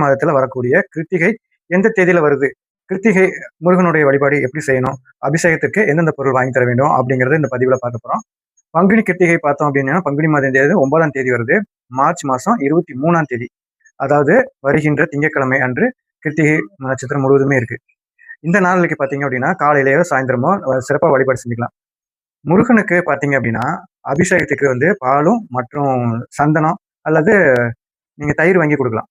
மாதத்துல வரக்கூடிய கிருத்திகை எந்த தேதியில வருது? கிருத்திகை முருகனுடைய வழிபாடு எப்படி செய்யணும்? அபிஷேகத்துக்கு எந்தெந்த பொருள் வாங்கி தர வேண்டும்? அப்படிங்கிறத இந்த பதிவுல பார்க்க போறோம். பங்குனி கிருத்திகை பார்த்தோம் அப்படின்னா, பங்குனி மாதம் தேதி 9ஆம் தேதி வருது. மார்ச் மாசம் 23ஆம் தேதி. அதாவது வருகின்ற திங்கட்கிழமை அன்று கிருத்திகை நட்சத்திரம் முழுவதுமே இருக்கு. இந்த நாளைக்கு பார்த்தீங்க அப்படின்னா, காலையிலேயோ சாயந்தரமோ சிறப்பா வழிபாடு செஞ்சுக்கலாம். முருகனுக்கு பார்த்தீங்க அப்படின்னா, அபிஷேகத்துக்கு வந்து பாலும் மற்றும் சந்தனம் அல்லது நீங்க தயிர் வாங்கி குடுக்கலாம்.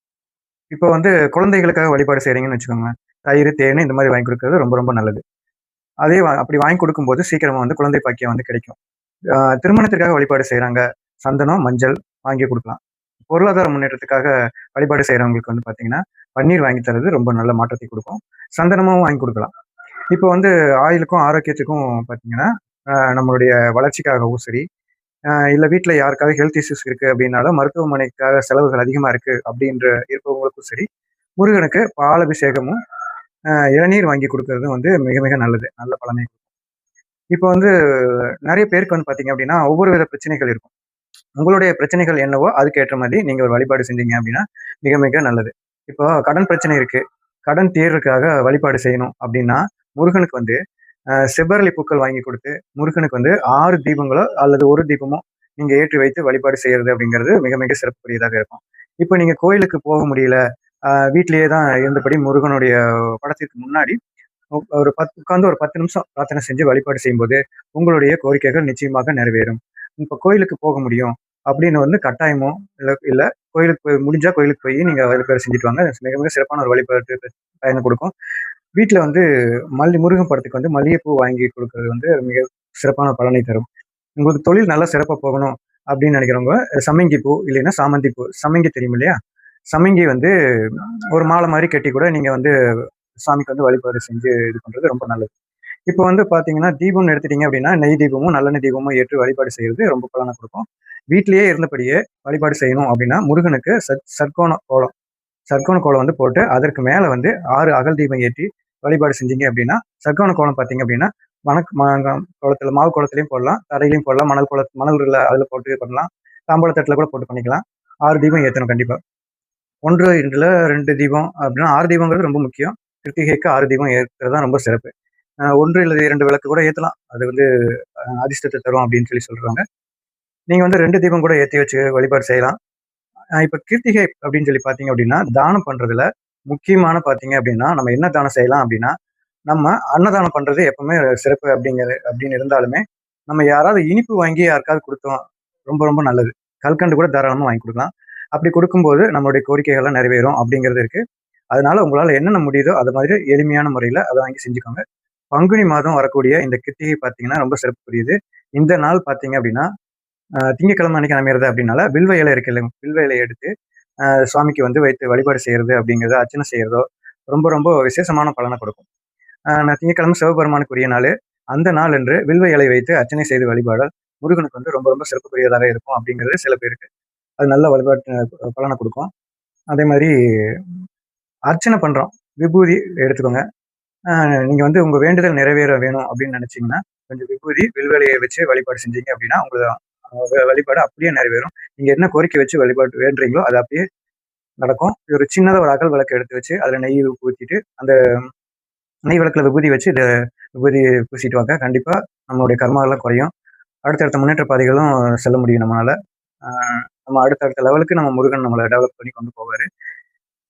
இப்போ வந்து குழந்தைகளுக்காக வழிபாடு செய்றீங்கன்னு வச்சுக்கோங்களேன். தயிரு, தேனு இந்த மாரி வாங்கி குடுக்குறது ரொம்ப ரொம்ப நல்லது. அதே அப்படி வாங்கி குடுக்கும்போது சீக்கிரமா வந்து குழந்தை பாக்கியம் வந்து கிடைக்கும். திருமணத்திற்காக வழிபாடு செய்றாங்க. சந்தனம், மஞ்சள் வாங்கி குடுக்கலாம். பொருளாதார முன்னேற்றத்துக்காக வழிபாடு செய்றவங்களுக்கு வந்து பார்த்தீங்கன்னா, பன்னீர் வாங்கி தர்றது ரொம்ப நல்ல மாற்றத்தை குடுக்கும். சந்தனமும் வாங்கி குடுக்கலாம். இப்போ வந்து ஆயுளுக்கும், ஆரோக்கியத்துக்கும் பார்த்தீங்கன்னா, நம்மளுடைய வளர்ச்சிக்காகவும் சரி, இல்ல வீட்ல யாருக்காவது ஹெல்த் இஷ்யூஸ் இருக்கு அப்படின்னாலும், மருத்துவமனைக்காக செலவுகள் அதிகமா இருக்கு அப்படின்ற இருப்பவங்களுக்கும் சரி, முருகனுக்கு பால் அபிஷேகமும், இளநீர் வாங்கி குடுக்கறதும் வந்து மிக மிக நல்லது. நல்ல பலனை இப்போ வந்து நெறைய பேருக்கு வந்து பார்த்தீங்க அப்படின்னா, ஒவ்வொரு வித பிரச்சனைகள் இருக்கும். உங்களுடைய பிரச்சனைகள் என்னவோ அதுக்கு ஏற்ற மாதிரி நீங்க ஒரு வழிபாடு செஞ்சீங்க அப்படின்னா, மிக மிக நல்லது. இப்போ கடன் பிரச்சனை இருக்கு. கடன் தீர்றதுக்காக வழிபாடு செய்யணும் அப்படின்னா, முருகனுக்கு வந்து செவ்வரளி பூக்கள் வாங்கி குடுத்து, முருகனுக்கு வந்து 6 தீபங்களோ அல்லது 1 தீபமோ நீங்க ஏற்றி வைத்து வழிபாடு செய்யறது அப்படிங்கிறது மிக மிக சிறப்புக்குரியதாக இருக்கும். இப்போ நீங்க கோயிலுக்கு போக முடியல, வீட்டிலேயே தான் இருந்தபடி முருகனுடைய படத்திற்கு முன்னாடி உட்கார்ந்து ஒரு 10 நிமிஷம் பிரார்த்தனை செஞ்சு வழிபாடு செய்யும்போது, உங்களுடைய கோரிக்கைகள் நிச்சயமாக நிறைவேறும். இப்ப கோயிலுக்கு போக முடியும் அப்படின்னு வந்து கட்டாயமோ, இல்ல இல்ல கோயிலுக்கு முடிஞ்சா கோயிலுக்கு போய் நீங்க வழிபாடு செஞ்சுட்டு வாங்க. மிக மிக சிறப்பான ஒரு வழிபாட்டு பயனை கொடுக்கும். வீட்ல வந்து முருகன் படத்துக்கு வந்து மல்லிகைப்பூ வாங்கி கொடுக்கறது வந்து மிக சிறப்பான பலனை தரும். உங்களுக்கு தொழில் நல்லா சிறப்பா போகணும் அப்படின்னு நினைக்கிறவங்க சம்மங்கி பூ இல்லைன்னா சாமந்தி பூ. சம்மங்கி தெரியும் இல்லையா? சம்மங்கி வந்து ஒரு மாலை மாரி கட்டி கூட நீங்க வந்து சாமிக்கு வந்து வழிபாடு செஞ்சு இது பண்றது ரொம்ப நல்லது. இப்போ வந்து பார்த்தீங்கன்னா, தீபம்னு எடுத்துட்டீங்க அப்படின்னா, நெய் தீபமும், நல்லெண்ணெய் தீபமும் ஏற்றி வழிபாடு செய்றது ரொம்ப பலன குடுக்கும். வீட்டிலேயே இருந்தபடியே வழிபாடு செய்யணும் அப்படின்னா, முருகனுக்கு சர்க்கோண கோலம் சர்க்கோண கோலம் வந்து போட்டு, அதற்கு மேல வந்து 6 அகல் தீபம் ஏற்றி வழிபாடு செஞ்சீங்க அப்படின்னா, சர்க்கோண கோலம் பார்த்தீங்க அப்படின்னா, வணக் ம கோலத்துல மாவு கோலத்திலயும் போடலாம், தரையிலயும் போடலாம், மணல் அதுல போட்டு பண்ணலாம். தாம்பாள தட்டுல கூட போட்டு பண்ணிக்கலாம். 6 தீபம் ஏத்தணும் கண்டிப்பா. 1 இல்ல 2 தீபம் அப்படின்னா 6 தீபங்கிறது ரொம்ப முக்கியம். கிருத்திகைக்கு 6 தீபம் ஏத்துறது தான் ரொம்ப சிறப்பு. 1 இல்லது 2 விளக்கு கூட ஏத்தலாம். அது வந்து அதிர்ஷ்டத்த தரும் அப்படின்னு சொல்றாங்க. நீங்க வந்து 2 தீபம் கூட ஏத்தி வச்சு வழிபாடு செய்யலாம். இப்ப கிருத்திகை அப்படின்னு சொல்லி பார்த்தீங்க அப்படின்னா, தானம் பண்றதுல முக்கியமான பார்த்தீங்க அப்படின்னா, நம்ம என்ன தானம் செய்யலாம் அப்படின்னா, நம்ம அன்னதானம் பண்றது எப்பவுமே சிறப்பு அப்படின்னு இருந்தாலுமே, நம்ம யாராவது இனிப்பு வாங்கி யாருக்காவது குடுத்தோம், ரொம்ப ரொம்ப நல்லது. கல்கண்டு கூட தாராளமா வாங்கி குடுக்கலாம். அப்படி குடுக்கும்போது நம்மளுடைய கோரிக்கைகள்லாம் நிறைவேறும் அப்படிங்கிறது இருக்கு. அதனால உங்களால என்னென்ன முடியுதோ, அது மாதிரி எளிமையான முறையில அத வாங்கி செஞ்சுக்கோங்க. பங்குனி மாதம் வரக்கூடிய இந்த கிருத்திகை பார்த்தீங்கன்னா, ரொம்ப சிறப்புக்குரியது. இந்த நாள் பார்த்தீங்க அப்படின்னா, திங்கட்கிழமை அன்னைக்கு அமையிறது அப்படின்னால, வில்வ இலை இருக்கு இல்லைங்க, வில்வ இலைய எடுத்து சுவாமிக்கு வந்து வைத்து வழிபாடு செய்யறது அப்படிங்கிறது, அர்ச்சனை செய்யறதோ ரொம்ப ரொம்ப விசேஷமான பலன கொடுக்கும். நான் திங்கட்கிழமை சிவபெருமானுக்குரிய நாளு. அந்த நாளன்று வில்வ இலை வைத்து அர்ச்சனை செய்து வழிபாடால் முருகனுக்கு வந்து ரொம்ப ரொம்ப சிறப்புக்குரியதாக இருக்கும் அப்படிங்கிறது சில பேருக்கு. அது நல்ல வழிபாட்டு பலன குடுக்கும். அதே மாரி அர்ச்சனை பண்றோம். விபூதி எடுத்துக்கோங்க. நீங்க வந்து உங்க வேண்டுதல் நிறைவேற வேணும் அப்படின்னு நினைச்சீங்கன்னா, கொஞ்சம் விபூதி, வில்வ வச்சு வழிபாடு செஞ்சீங்க அப்படின்னா, உங்கள வழிபாடு அப்படியே நிறைவேறும். நீங்க என்ன கோரிக்கை வச்சு வழிபாடு வேண்டுறீங்களோ, அது அப்படியே நடக்கும். ஒரு சின்னதா ஒரு அகல் விளக்கு எடுத்து வச்சு, அதுல நெய் ஊத்திட்டு, அந்த நெய் விளக்குல விபூதி வச்சு விபூதி பூசிட்டு வாங்க. கண்டிப்பா நம்மளுடைய கர்மாவெல்லாம் குறையும். அடுத்தடுத்த முன்னேற்ற பாதைகளும் செல்ல முடியும் நம்மளால. ஆ நம்ம அடுத்தடுத்த லெவலுக்கு நம்ம முருகன் நம்மள டெவலப் பண்ணி கொண்டு போவாரு.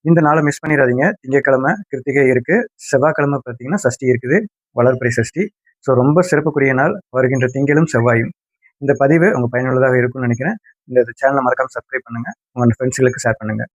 இந்த நாள மிஸ் பண்ணிறாதீங்க. திங்கட்கிழமை கிருத்திகை இருக்கு. செவ்வாய்க்கிழமை பார்த்தீங்கன்னா, சஷ்டி இருக்குது. வளர்பிறை சஷ்டி. ஸோ ரொம்ப சிறப்புக்குரிய நாள். வருகின்ற திங்களும், செவ்வாயும். இந்த பதிவு உங்க பயனுள்ளதாக இருக்கும்னு நினைக்கிறேன். இந்த சேனல மறக்காம சப்ஸ்கிரைப் பண்ணுங்க. உங்க ஃப்ரெண்ட்ஸ்களுக்கு ஷேர் பண்ணுங்க.